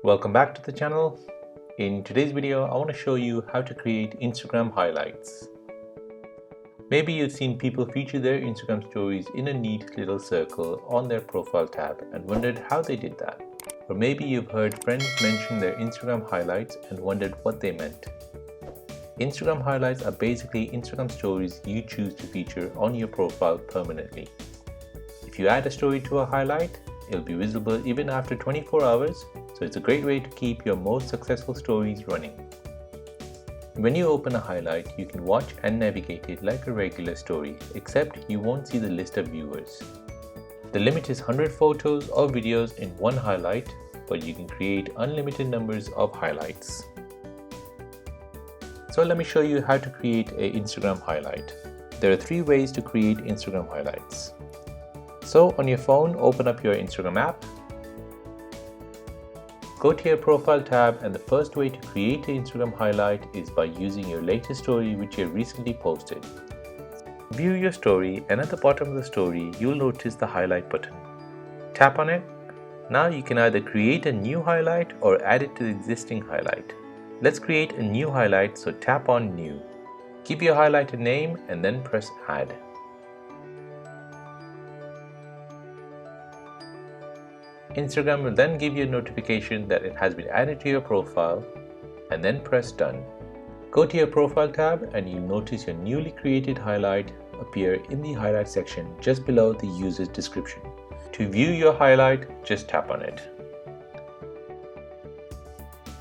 Welcome back to the channel. In today's video, I want to show you how to create Instagram highlights. Maybe you've seen people feature their Instagram stories in a neat little circle on their profile tab and wondered how they did that. Or maybe you've heard friends mention their Instagram highlights and wondered what they meant. Instagram highlights are basically Instagram stories you choose to feature on your profile permanently. If you add a story to a highlight, it'll be visible even after 24 hours, so it's a great way to keep your most successful stories running. When you open a highlight, you can watch and navigate it like a regular story, except you won't see the list of viewers. The limit is 100 photos or videos in one highlight, but you can create unlimited numbers of highlights. So let me show you how to create an Instagram highlight. There are 3 ways to create Instagram highlights. So on your phone, open up your Instagram app. Go to your profile tab, and the first way to create an Instagram highlight is by using your latest story which you recently posted. View your story, and at the bottom of the story, you'll notice the highlight button. Tap on it. Now you can either create a new highlight or add it to the existing highlight. Let's create a new highlight, so tap on New. Give your highlight a name and then press Add. Instagram will then give you a notification that it has been added to your profile, and then press Done. Go to your profile tab and you'll notice your newly created highlight appear in the highlight section just below the user's description. To view your highlight, just tap on it.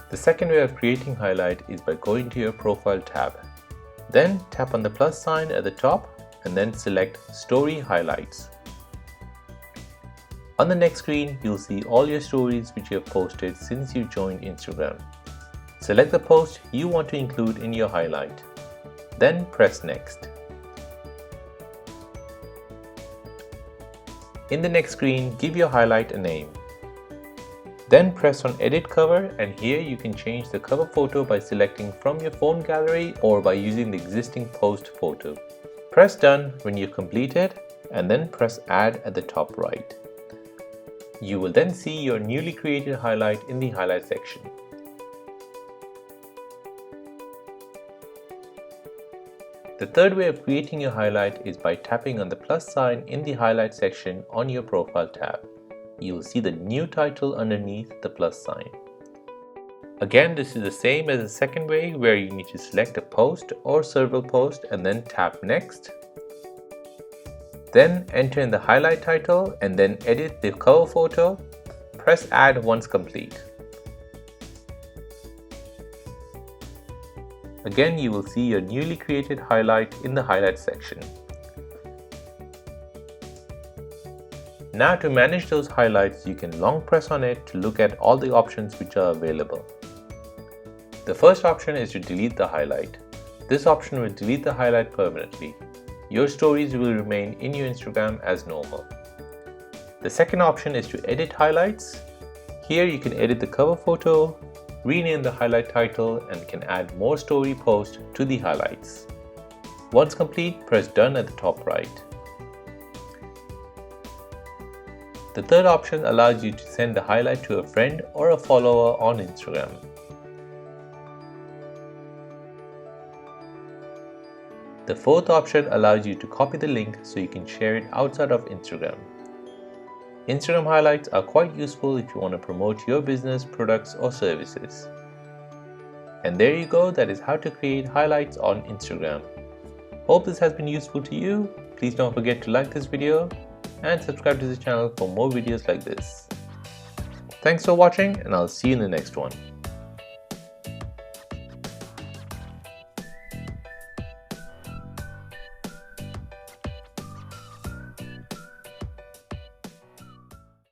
The second way of creating highlight is by going to your profile tab. Then tap on the plus sign at the top and then select Story Highlights. On the next screen, you'll see all your stories which you have posted since you joined Instagram. Select the post you want to include in your highlight. Then press Next. In the next screen, give your highlight a name. Then press on Edit Cover, and here you can change the cover photo by selecting from your phone gallery or by using the existing post photo. Press Done when you've completed, and then press Add at the top right. You will then see your newly created highlight in the highlight section. The third way of creating your highlight is by tapping on the plus sign in the highlight section on your profile tab. You will see the new title underneath the plus sign. Again, this is the same as the second way, where you need to select a post or several posts and then tap Next. Then enter in the highlight title and then edit the cover photo. Press Add once complete. Again, you will see your newly created highlight in the highlight section. Now to manage those highlights, you can long press on it to look at all the options which are available. The first option is to delete the highlight. This option will delete the highlight permanently. Your stories will remain in your Instagram as normal. The second option is to edit highlights. Here you can edit the cover photo, rename the highlight title, and can add more story posts to the highlights. Once complete, press Done at the top right. The third option allows you to send the highlight to a friend or a follower on Instagram. The fourth option allows you to copy the link so you can share it outside of Instagram. Instagram highlights are quite useful if you want to promote your business, products, or services. And there you go, that is how to create highlights on Instagram. Hope this has been useful to you. Please don't forget to like this video and subscribe to the channel for more videos like this. Thanks for watching, and I'll see you in the next one.